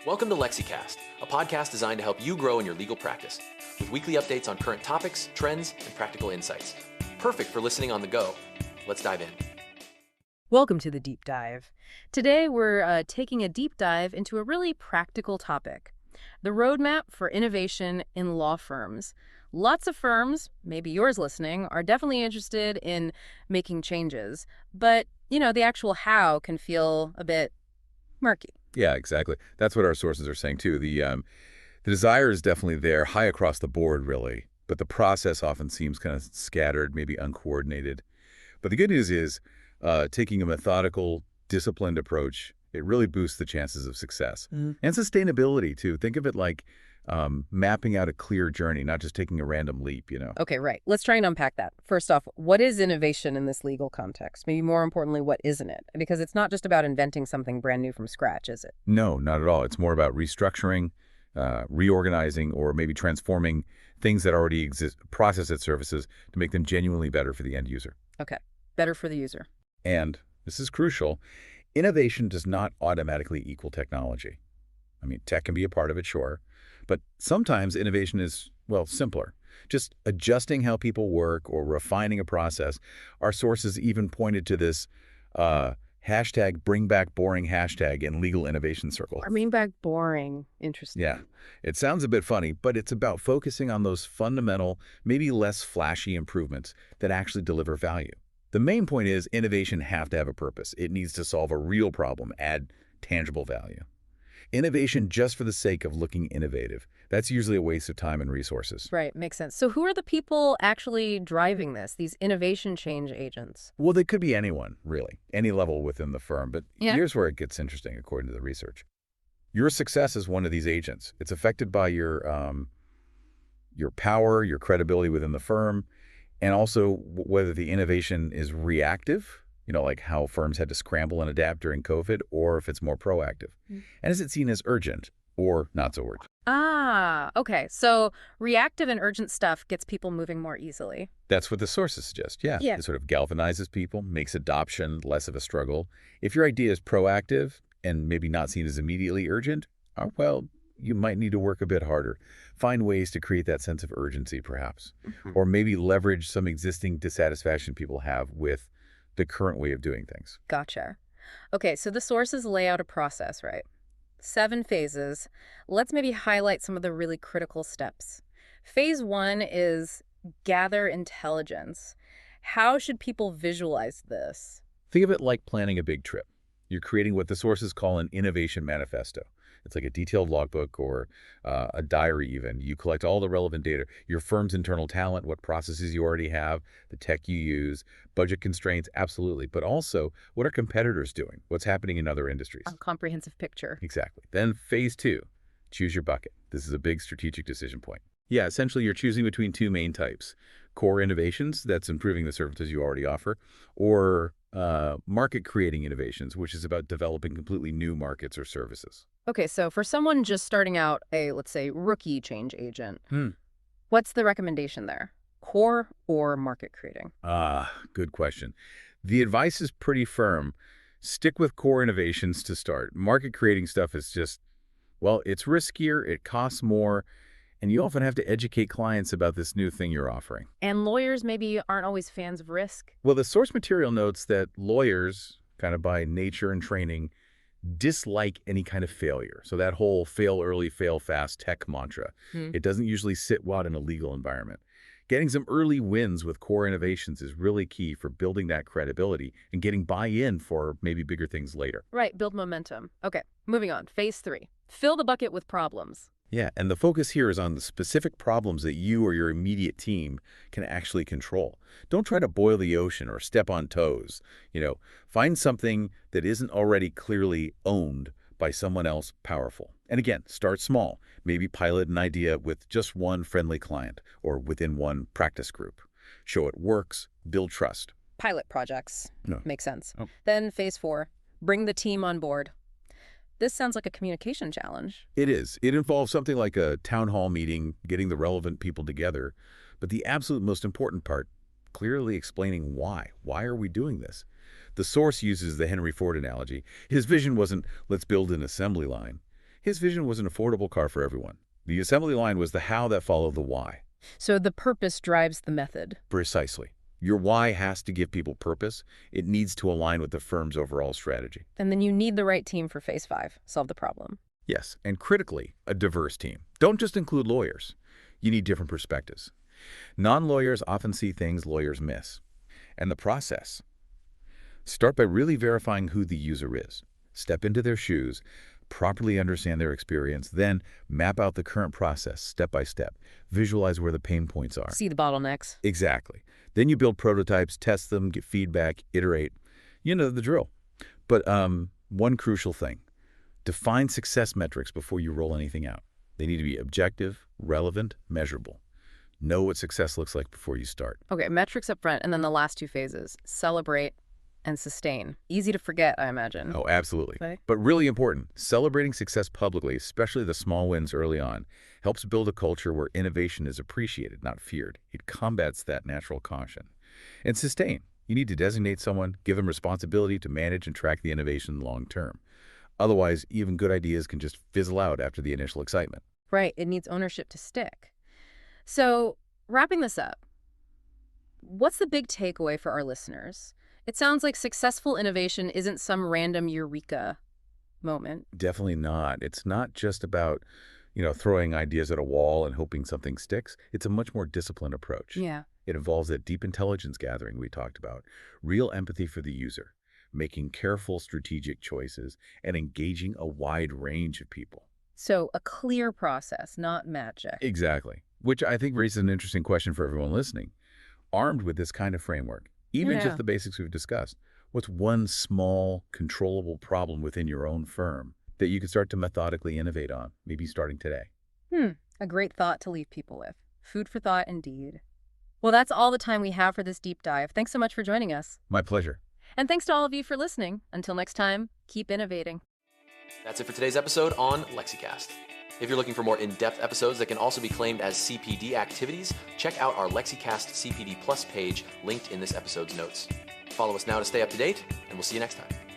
Welcome to LexiCast, a podcast designed to help you grow in your legal practice, with weekly updates on current topics, trends, and practical insights. Perfect for listening on the go. Let's dive in. Welcome to the Deep Dive. Today we're taking a deep dive into a really practical topic, the roadmap for innovation in law firms. Lots of firms, maybe yours listening, are definitely interested in making changes, but, the actual how can feel a bit murky. Yeah, exactly. That's what our sources are saying, too. The desire is definitely there, high across the board, really, but the process often seems kind of scattered, maybe uncoordinated. But the good news is taking a methodical, disciplined approach, it really boosts the chances of success. And sustainability, too. Think of it like mapping out a clear journey, not just taking a random leap. Okay, right. Let's try and unpack that. First off, what is innovation in this legal context? Maybe more importantly, what isn't it? Because it's not just about inventing something brand new from scratch, is it? No, not at all. It's more about restructuring, reorganizing, or maybe transforming things that already exist, process services, to make them genuinely better for the end user. Okay, better for the user. And this is crucial. Innovation does not automatically equal technology. I mean, tech can be a part of it, sure. But sometimes innovation is, well, simpler. Just adjusting how people work or refining a process. Our sources even pointed to this hashtag #BringBackBoring hashtag in legal innovation circles. Bring back boring. Interesting. Yeah, it sounds a bit funny, but it's about focusing on those fundamental, maybe less flashy improvements that actually deliver value. The main point is innovation have to have a purpose. It needs to solve a real problem, add tangible value. Innovation just for the sake of looking innovative, that's usually a waste of time and resources. Right, makes sense. So who are the people actually driving this, these innovation change agents? Well, they could be anyone, really, any level within the firm. But here's where it gets interesting, according to the research. Your success is one of these agents. It's affected by your power, your credibility within the firm, and also whether the innovation is reactive, like how firms had to scramble and adapt during COVID, or if it's more proactive. And is it seen as urgent or not so urgent? Ah, okay. So reactive and urgent stuff gets people moving more easily. That's what the sources suggest, yeah. It sort of galvanizes people, makes adoption less of a struggle. If your idea is proactive and maybe not seen as immediately urgent, well, you might need to work a bit harder. Find ways to create that sense of urgency, perhaps. Or maybe leverage some existing dissatisfaction people have with the current way of doing things. Gotcha. Okay, so the sources lay out a process, right? 7 phases. Let's maybe highlight some of the really critical steps. Phase 1 is gather intelligence. How should people visualize this? Think of it like planning a big trip. You're creating what the sources call an Innovation Manifesto. It's like a detailed logbook or a diary even. You collect all the relevant data, your firm's internal talent, what processes you already have, the tech you use, budget constraints, absolutely. But also, what are competitors doing? What's happening in other industries? A comprehensive picture. Exactly. Then phase 2, choose your bucket. This is a big strategic decision point. Yeah, essentially you're choosing between 2 main types. Core innovations, that's improving the services you already offer, or market-creating innovations, which is about developing completely new markets or services. Okay, so for someone just starting out, let's say, rookie change agent, what's the recommendation there? Core or market creating? Good question. The advice is pretty firm. Stick with core innovations to start. Market creating stuff is just, well, it's riskier, it costs more, and you often have to educate clients about this new thing you're offering. And lawyers maybe aren't always fans of risk? Well, the source material notes that lawyers, kind of by nature and training, dislike any kind of failure. So that whole fail early, fail fast tech mantra, it doesn't usually sit well in a legal environment. Getting some early wins with core innovations is really key for building that credibility and getting buy-in for maybe bigger things later. Right, build momentum. Okay, moving on. Phase 3, fill the bucket with problems. Yeah, and the focus here is on the specific problems that you or your immediate team can actually control. Don't try to boil the ocean or step on toes. Find something that isn't already clearly owned by someone else powerful. And again, start small. Maybe pilot an idea with just one friendly client or within one practice group. Show it works, build trust. Pilot projects. No. Makes sense. Oh. Then phase 4, bring the team on board. This sounds like a communication challenge. It is. It involves something like a town hall meeting, getting the relevant people together. But the absolute most important part, clearly explaining why. Why are we doing this? The source uses the Henry Ford analogy. His vision wasn't, let's build an assembly line. His vision was an affordable car for everyone. The assembly line was the how that followed the why. So the purpose drives the method. Precisely. Your why has to give people purpose. It needs to align with the firm's overall strategy. And then you need the right team for phase 5. Solve the problem. Yes, and critically, a diverse team. Don't just include lawyers. You need different perspectives. Non-lawyers often see things lawyers miss. And the process. Start by really verifying who the user is. Step into their shoes, properly understand their experience, then map out the current process step by step. Visualize where the pain points are. See the bottlenecks. Exactly. Then you build prototypes, test them, get feedback, iterate. You know the drill. But one crucial thing. Define success metrics before you roll anything out. They need to be objective, relevant, measurable. Know what success looks like before you start. Okay, metrics up front, and then the last 2 phases. Celebrate and sustain. Easy to forget, I imagine. Oh, absolutely. Okay. But really important, celebrating success publicly, especially the small wins early on, helps build a culture where innovation is appreciated, not feared. It combats that natural caution. And sustain. You need to designate someone, give them responsibility to manage and track the innovation long term. Otherwise, even good ideas can just fizzle out after the initial excitement. Right, it needs ownership to stick. So, wrapping this up, what's the big takeaway for our listeners? It sounds like successful innovation isn't some random eureka moment. Definitely not. It's not just about, throwing ideas at a wall and hoping something sticks. It's a much more disciplined approach. Yeah. It involves that deep intelligence gathering we talked about, real empathy for the user, making careful strategic choices, and engaging a wide range of people. So, a clear process, not magic. Exactly. Which I think raises an interesting question for everyone listening. Armed with this kind of framework, even Yeah. just the basics we've discussed, what's one small, controllable problem within your own firm that you could start to methodically innovate on, maybe starting today? A great thought to leave people with. Food for thought indeed. Well, that's all the time we have for this deep dive. Thanks so much for joining us. My pleasure. And thanks to all of you for listening. Until next time, keep innovating. That's it for today's episode on LexiCast. If you're looking for more in-depth episodes that can also be claimed as CPD activities, check out our LexiCast CPD Plus page linked in this episode's notes. Follow us now to stay up to date, and we'll see you next time.